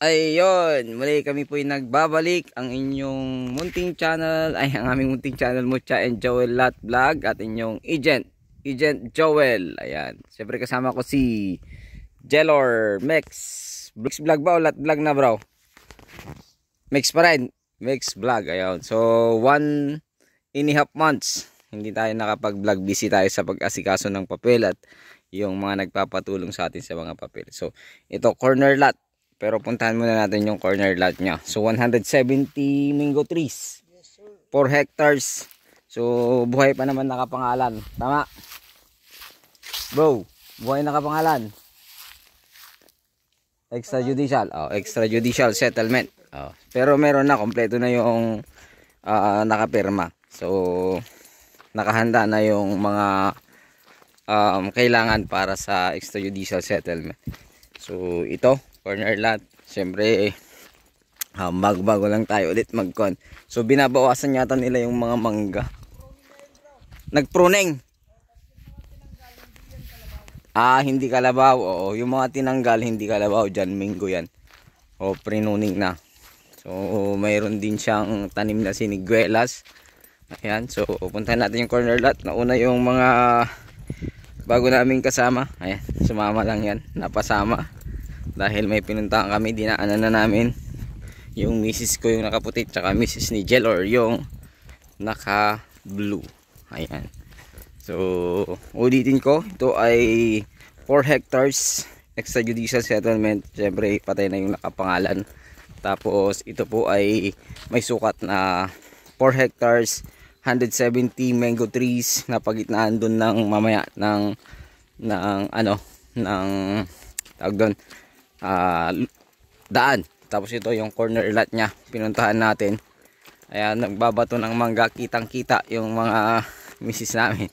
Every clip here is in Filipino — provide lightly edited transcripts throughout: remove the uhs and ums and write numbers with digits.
Ayun, muli kami po yung nagbabalik ang inyong munting channel, ay ang aming munting channel Mucha and Joel Lat Vlog at inyong Agent Joel. Ayan, siyempre kasama ko si Jelor Mex. Mix Vlog ba o Lat Vlog na bro? Mix pa rin, Mix Vlog. Ayun, so 1.5 months hindi tayo nakapag-vlog, busy tayo sa pag-asikaso ng papel at yung mga nagpapatulong sa atin sa mga papel. So ito corner lot. Pero puntahan muna natin yung corner lot niya. So 170 mango trees. 4 hectares. So buhay pa naman nakapangalan. Tama? Bro, buhay nakapangalan. Extrajudicial. Oh, extrajudicial settlement. Oh, pero meron na, kompleto na yung nakapirma. So nakahanda na yung mga kailangan para sa extrajudicial settlement. So ito corner lot, siyempre bago lang tayo ulit magkon. So binabawasan yata nila yung mga mangga. Nagpruning. Hindi kalabaw. Oo, yung mga tinanggal hindi kalabaw, dyan minggo yan. O pruning na. So mayroon din siyang tanim na siniguelas. Ayan, so puntahan natin yung corner lot. Nauna yung mga bago naming kasama. Ayan, sumama lang yan, napasama. Dahil may pinuntahan kami, dinaanan na namin. Yung misis ko yung nakaputi, tsaka misis ni Jelor yung naka blue. Ayan. So ulitin ko, ito ay 4 hectares extrajudicial settlement. Siyempre patay na yung nakapangalan. Tapos ito po ay may sukat na 4 hectares 170 mango trees na pagitnaan dun ng mamaya ng tawag doon, daan. Tapos ito yung corner lot nya, pinuntahan natin. Ayan, nagbabato ng mangga, kitang kita yung mga misis namin.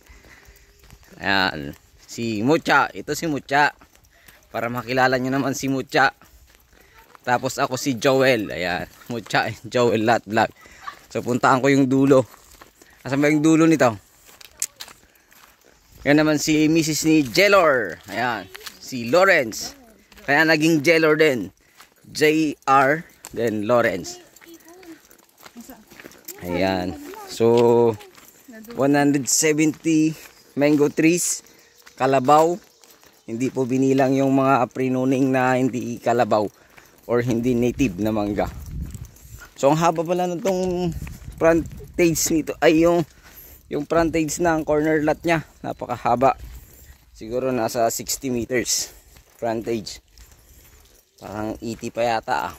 Ayan, si Mucha, ito si Mucha, para makilala nyo naman si Mucha. Tapos ako si Joel. Ayan, Mucha and Joel Lat Vlog. So puntaan ko yung dulo. Asan ba yung dulo nito? Yan naman si misis ni Jelor. Ayan, si Lawrence. Kaya naging Jelor din. JR then Lawrence. Ayan. So 170 mango trees, kalabaw. Hindi po binilang yung mga pruning na hindi kalabaw or hindi native na mangga. So ang haba pala nitong frontage nito ay yung frontage ng corner lot nya. Napakahaba. Siguro nasa 60 meters frontage. Parang 80 pa yata.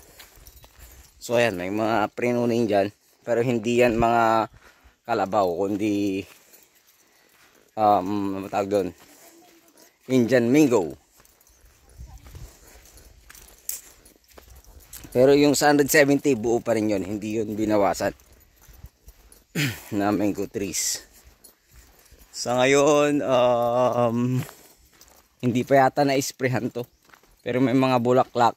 So ayan, may mga pruning dyan. Pero hindi yan mga kalabaw, kundi matawag doon, Indian mango. Pero yung 170 buo pa rin yun, hindi yun binawasan na mango trees. Sa ngayon hindi pa yata na-sprayhan to. Pero may mga bulaklak.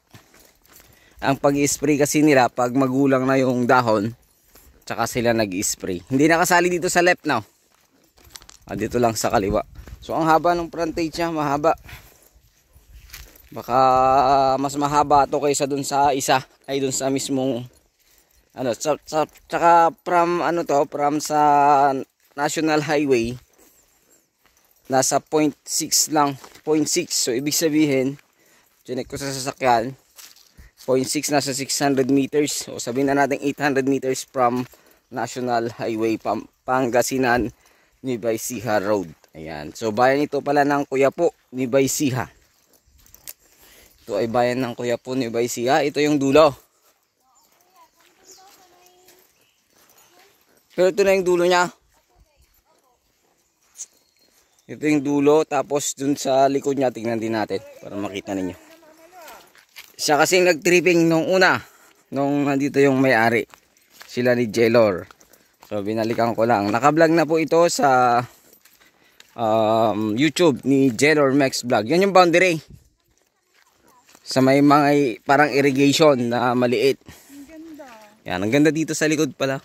Ang pag-i-spray kasi nila pag magulang na yung dahon, tsaka sila nag-i-spray. Hindi nakasali dito sa left now. Dito lang sa kaliwa. So ang haba ng frontage niya, mahaba. Baka mas mahaba to kaysa dun sa isa, ay dun sa mismong tsaka from sa National Highway nasa 0.6 lang, 0.6. So ibig sabihin, chinek ko sa sasakyan, 0.6 nasa 600 meters. O sabihin na natin 800 meters from National Highway Pangasinan Nueva Ecija Road. Ayan. So bayan ito pala ng Quiapo, Nueva Ecija. Ito ay bayan ng Quiapo, Nueva Ecija. Ito yung dulo. Pero ito na yung dulo niya. Ito yung dulo. Tapos dun sa likod niya, tingnan din natin para makita ninyo. Siya kasi nag-tripping nung una, nung nandito yung may-ari, sila ni Jelor. So binalikan ko lang. Naka-vlog na po ito sa YouTube ni Jelor Mex Vlog. Yan yung boundary. Sa may mga parang irrigation na maliit. Yan, ang ganda dito sa likod pala.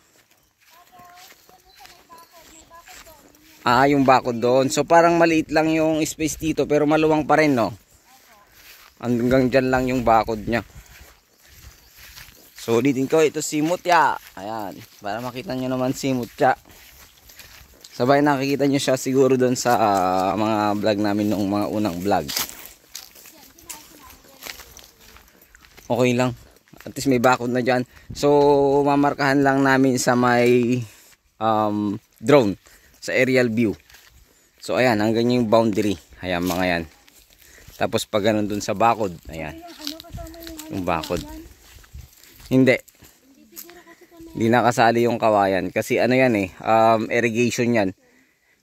Yung bakod doon. So parang maliit lang yung space dito pero maluwang pa rin, no? Hanggang dyan lang yung bakod nya. So ulitin ko, ito si Mutya. Ayan, para makita nyo naman si Mutya. Sabay nakikita nyo siya siguro doon sa mga vlog namin nung mga unang vlog. Okay lang. At least may bakod na dyan. So mamarkahan lang namin sa may drone. Sa aerial view. So ayan, hanggang yung boundary. Ayan mga yan. Tapos pag ganun dun sa bakod. Ayan. Yung bakod. Hindi. Hindi nakasali yung kawayan. Kasi ano yan irrigation yan.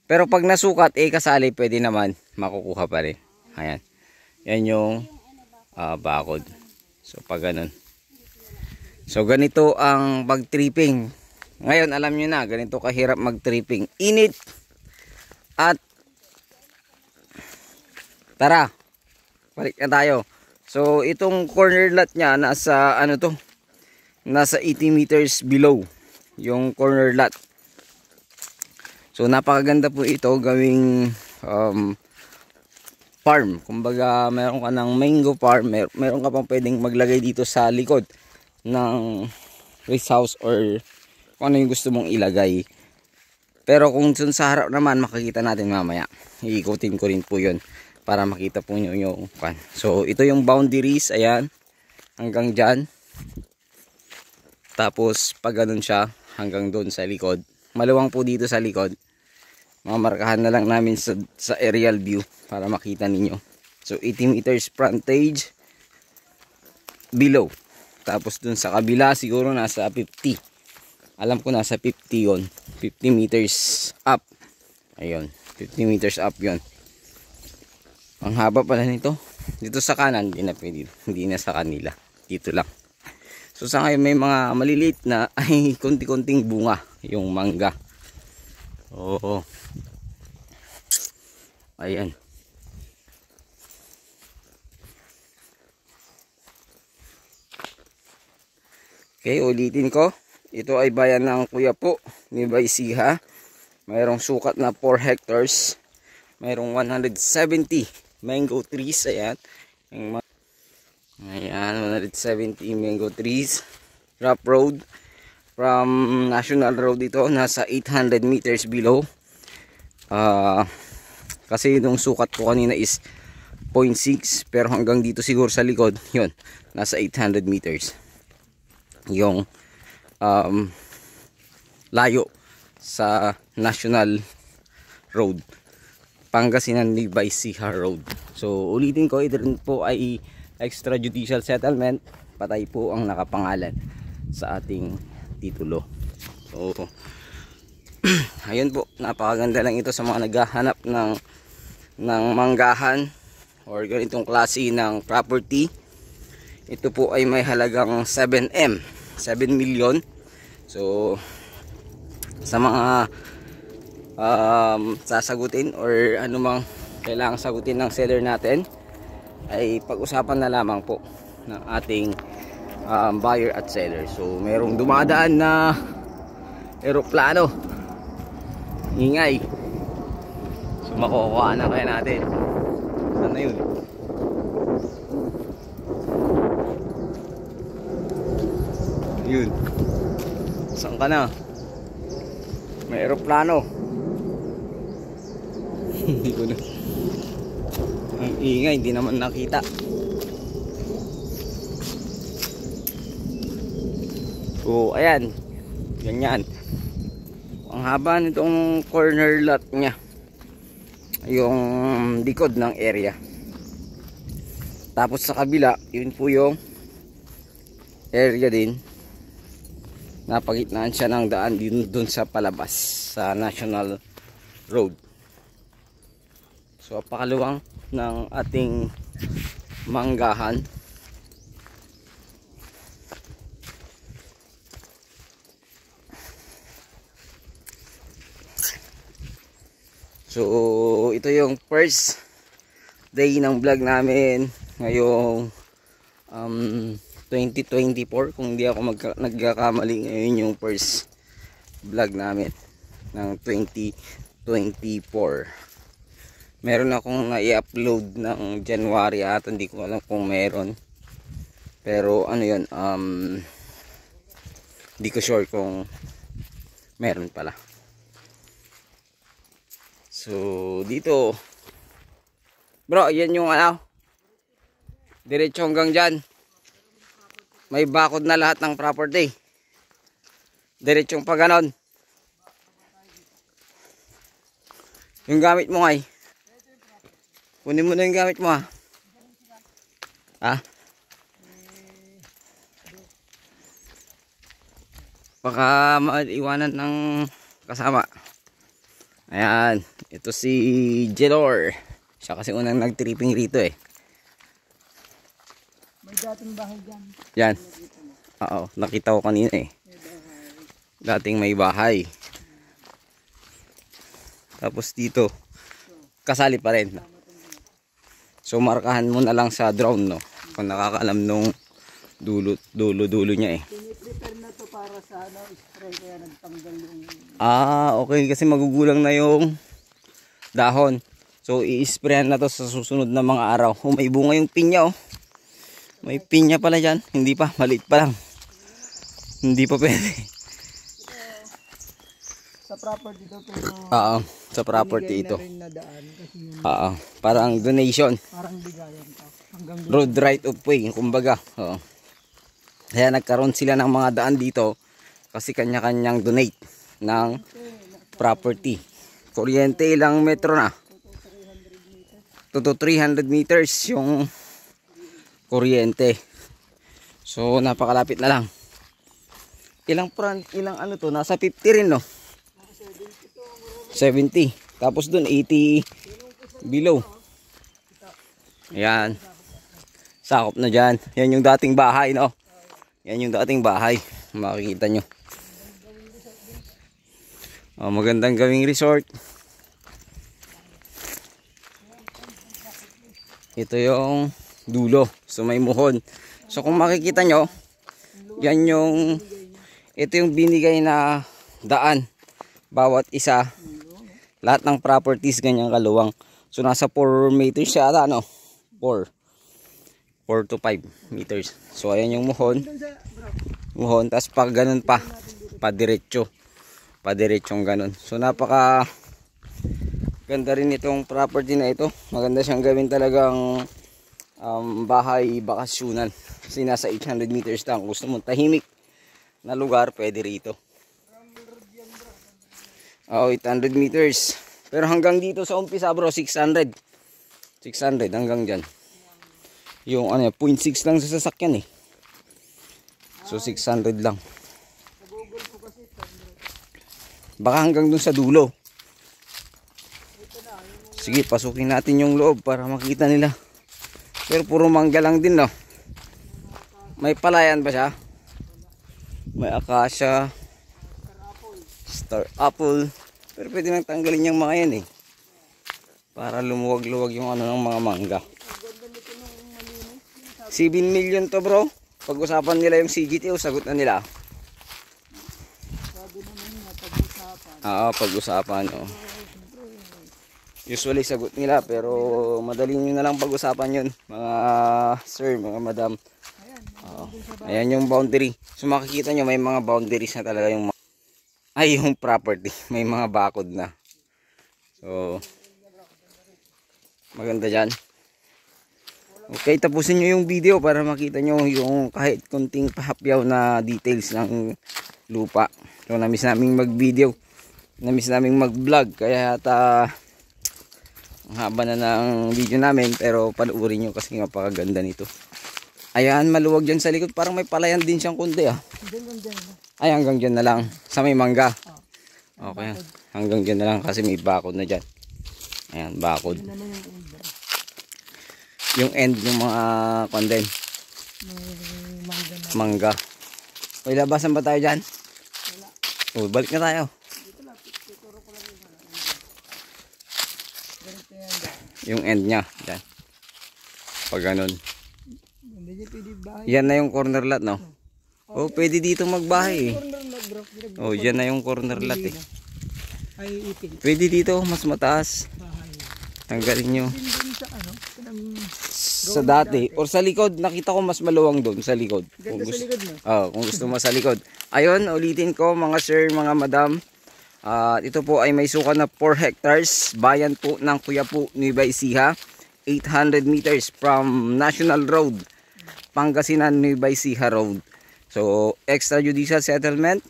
Pero pag nasukat, kasali, pwede naman. Makukuha pa rin. Ayan. Yan yung bakod. So pag ganun. So ganito ang pag-tripping. Ngayon alam nyo na, ganito kahirap mag-tripping. Init. At tara. Balik na tayo. So itong corner lot nya nasa ano to? Nasa 80 meters below yung corner lot. So napakaganda po ito gawing farm. Kumbaga meron ka ng mango farm, meron ka pang pwedeng maglagay dito sa likod ng race house or kung ano yung gusto mong ilagay. Pero kung dun sa harap naman makikita natin mamaya. Iikutin ko rin po yun para makita po nyo yung pan. So ito yung boundaries, ayan, hanggang dyan. Tapos pag ganun siya hanggang doon sa likod. Maluwang po dito sa likod. Mamarkahan na lang namin sa aerial view para makita ninyo. So 80 meters frontage below. Tapos doon sa kabila siguro nasa 50. Alam ko nasa 50 yon. 50 meters up. Ayun, 50 meters up yon. Ang haba pala nito. Dito sa kanan, hindi na pwede. Hindi na sa kanila. Dito lang. So sa ngayon may mga maliliit na ay konti-konting bunga yung mangga. Oo. Ayan. Okay, ulitin ko. Ito ay bayan ng Kuya po ni Baisiha. Mayroong sukat na 4 hectares. Mayroong 170 mango trees. Ayan. Ayan, 170 mango trees. Rough road. From National Road ito, nasa 800 meters below. Kasi yung sukat ko kanina is 0.6. Pero hanggang dito siguro sa likod, yun, nasa 800 meters. Yung layo sa National Road. Pangasinan ni Baisiha Road. So ulitin ko, ito rin po ay extrajudicial settlement. Patay po ang nakapangalan sa ating titulo. So ayun po, napakaganda lang ito sa mga naghahanap ng manggahan or ganitong klase ng property. Ito po ay may halagang 7M, 7 million. So sa mga sasagutin or anumang kailangang sagutin ng seller natin ay pag-usapan na lamang po ng ating buyer at seller. So merong dumadaan na eroplano, ingay. So makukuha na kaya natin. Saan na yun? Yun. Saan ka na? May eroplano. Hindi ko na. Ang ingay, hindi naman nakita. So ayan, ganyan. Ang haba nitong corner lot nya, yung likod ng area. Tapos sa kabila, yun po yung area din. Napagitnaan siya ng daan din dun sa palabas sa National Road. So pakaluwang ng ating manggahan. So ito yung first day ng vlog namin ngayong 2024, kung hindi ako nagkakamali. Ngayon yung first vlog namin ng 2024. Meron akong na-i-upload ng January at hindi ko alam kung meron, pero ano yun, Hindi ko sure kung meron pala. So dito bro, yan yung ano, diretso hanggang dyan. May bakod na lahat ng property. Diretsong pa ganon. Yung gamit mo ngay, kunin mo na yung gamit mo ha. Ha? Baka maiwanan ng kasama. Ayan, ito si Jelor. Siya kasi unang nag-tripping rito eh. May dating bahay dyan. Yan. Oo, nakita ko kanina eh. Dating may bahay. Tapos dito, kasali pa rin. So markahan mo na lang sa drone, no? Kung nakakaalam nung dulo niya eh. Piniprepare na to para sa ano, spray, kaya nagtanggal yung... Okay, kasi magugulang na yung dahon. So i-sprayan na to sa susunod na mga araw. Oh, may bunga yung pinya oh. May pinya pala dyan. Hindi pa, maliit pa lang. Hindi pa pwede. Sa property to, pero... Oo, sa property ito. rin na daan kasi yun, Oo, parang donation. parang bigayan to. Hanggang Road right of way, kumbaga. Oo. Kaya nagkaroon sila ng mga daan dito kasi kanya-kanyang donate ng property. Kuryente ilang metro na? 2 to 300 meters yung kuryente. So napakalapit na lang. Ilang ano to? Nasa 50 rin no? 70. Tapos dun 80 below. Ayan. Sakop na dyan. Yan yung dating bahay no? Yan yung dating bahay. Makikita nyo. Oh, magandang gawing resort. Ito yung dulo. So may muhon. So kung makikita nyo, yan yung, ito yung binigay na daan. Bawat isa. Lahat ng properties ganyang kaluwang. So nasa 4 meters siya ata no? 4 to 5 meters. So ayan yung muhon. Muhon. Tapos pag ganun pa. Padiretso. Padiretsong ganun. So napaka ganda rin itong property na ito. Maganda siyang gawin talagang bahay bakasyunan. Kasi nasa 800 meters lang. Gusto mo tahimik na lugar, pwede rito. 800 meters. Pero hanggang dito sa umpisa bro, 600 hanggang dyan. Yung ano, 0.6 lang sa sasakyan eh. So 600 lang. Baka hanggang dun sa dulo. Sige, pasukin natin yung loob para makita nila. Pero puro mangga lang din no. May palayan ba siya? May acacia, star apple. Pero pwede nang tanggalin yung mga yan eh. Para lumuwag-luwag yung ano ng mga mangga. 7 million to bro. Pag-usapan nila yung CGTO, sagot na nila. Pag-usapan. Oh. Usually sagot nila pero madaling nyo na lang pag-usapan yun. Mga sir, mga madam. Ayan yung boundary. So makikita nyo may mga boundaries na talaga yung yung property. May mga bakod na. So maganda dyan. Okay, tapusin nyo yung video para makita nyo yung kahit konting pahapyaw na details ng lupa. So namiss naming mag-video. Namiss naming mag-vlog. Kaya ang haba na ng video namin. Pero panuorin nyo kasi napakaganda nito. Ayan, maluwag dyan sa likod. Parang may palayan din siyang kundi ah. Ay, hanggang dyan na lang. Sa may mangga. Okay, hanggang dyan na lang kasi may bakod na dyan. Ayan, bakod. Yung end ng mga konden. Mangga. May labasan ba tayo dyan? Wala. Balik na tayo. Yung end nya dyan. Pag ganun. Yan na yung corner lot no? Pwede dito magbahay eh. Yan na yung corner lot eh. Pwede dito mas mataas. Tanggalin nyo. sa dati or sa likod, nakita ko mas maluwang doon sa likod. Ganda sa likod mo. Kung gusto mo sa likod. Ayun, ulitin ko mga sir, mga madam. Ito po ay may sukat na 4 hectares. Bayan po ng Quiapo, Nueva Ecija. 800 meters from National Road, Pangasinan, Nueva Ecija Road. So, extrajudicial settlement.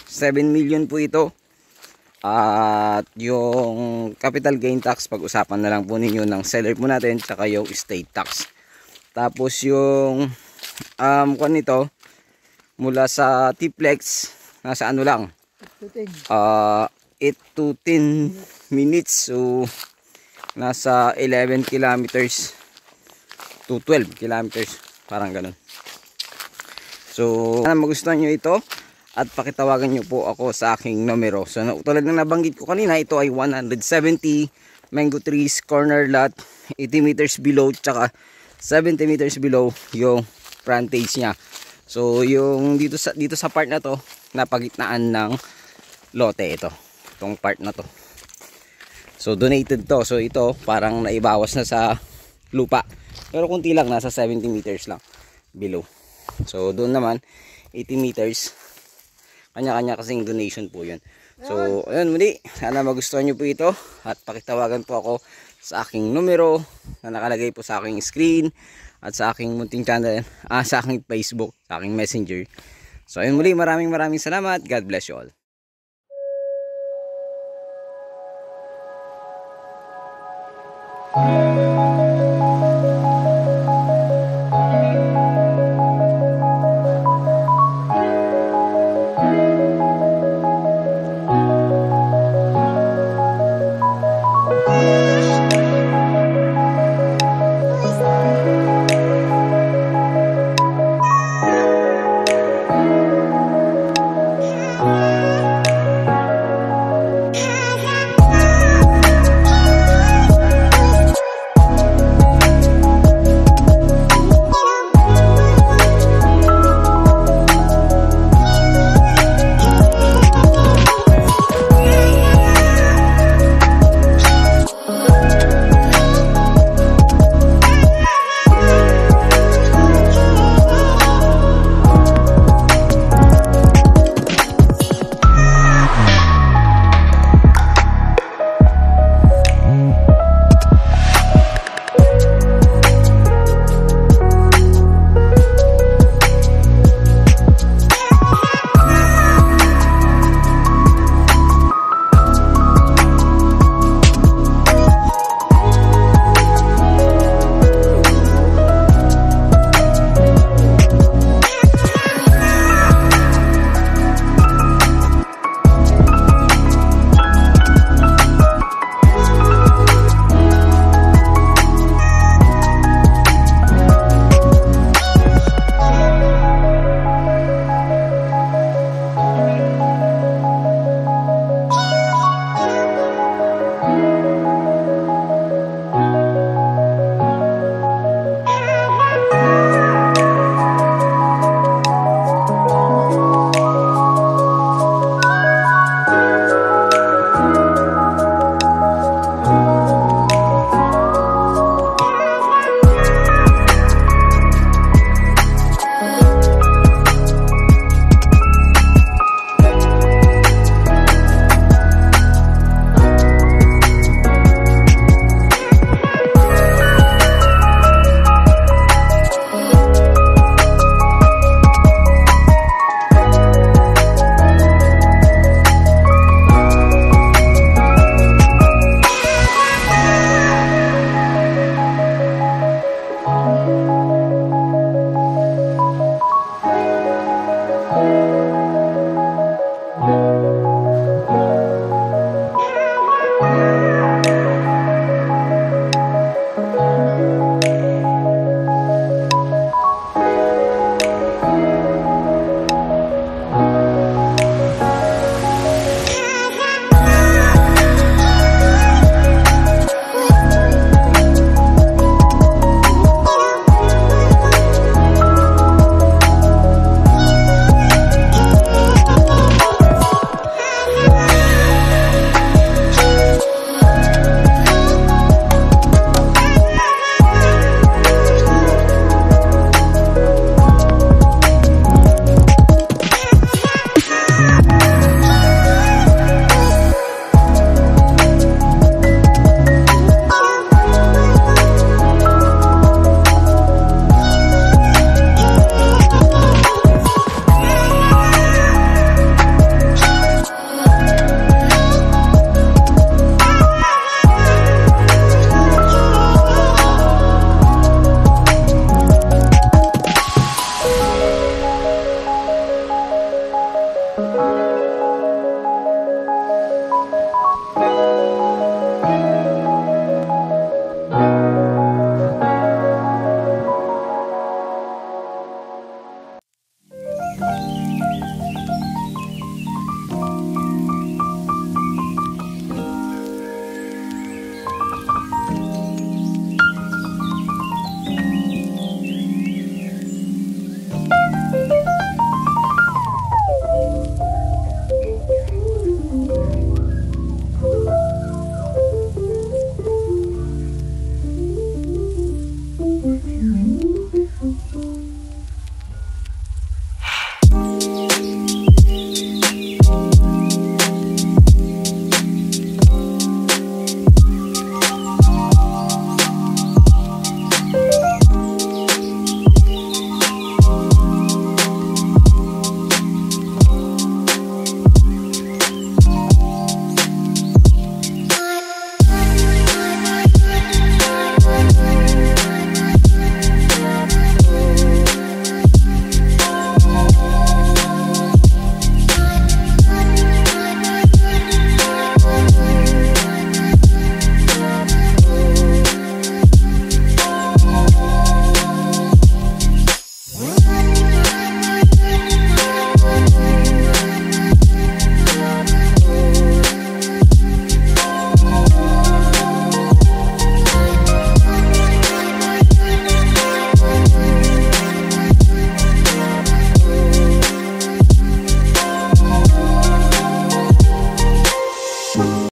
7 million po ito. At yung capital gain tax, pag-usapan na lang po ninyo ng seller po natin, tsaka yung estate tax. Tapos yung kung nito, mula sa T-Plex, nasa ano lang, 8 to 10 minutes. So, nasa 11 kilometers to 12 kilometers, parang ganun. So, sana magustuhan nyo ito at pakitawagan nyo po ako sa aking numero. So, tulad ng nabanggit ko kanina, ito ay 170 mango trees, corner lot, 80 meters below, tsaka 70 meters below yung frontage niya. So, yung dito sa part na to, napagitnaan ng lote ito. Itong part na to. So, donated to. So, ito, parang naibawas na sa lupa. Pero kunti lang, nasa 70 meters lang below. So, doon naman, 80 meters. Kanya-kanya kasing donation po yun. So, ayun muli. Sana magustuhan nyo po ito. At pakitawagan po ako sa aking numero na nakalagay po sa aking screen. At sa aking munting channel. Sa aking Facebook. Sa aking messenger. So, ayun muli. Maraming salamat. God bless you all.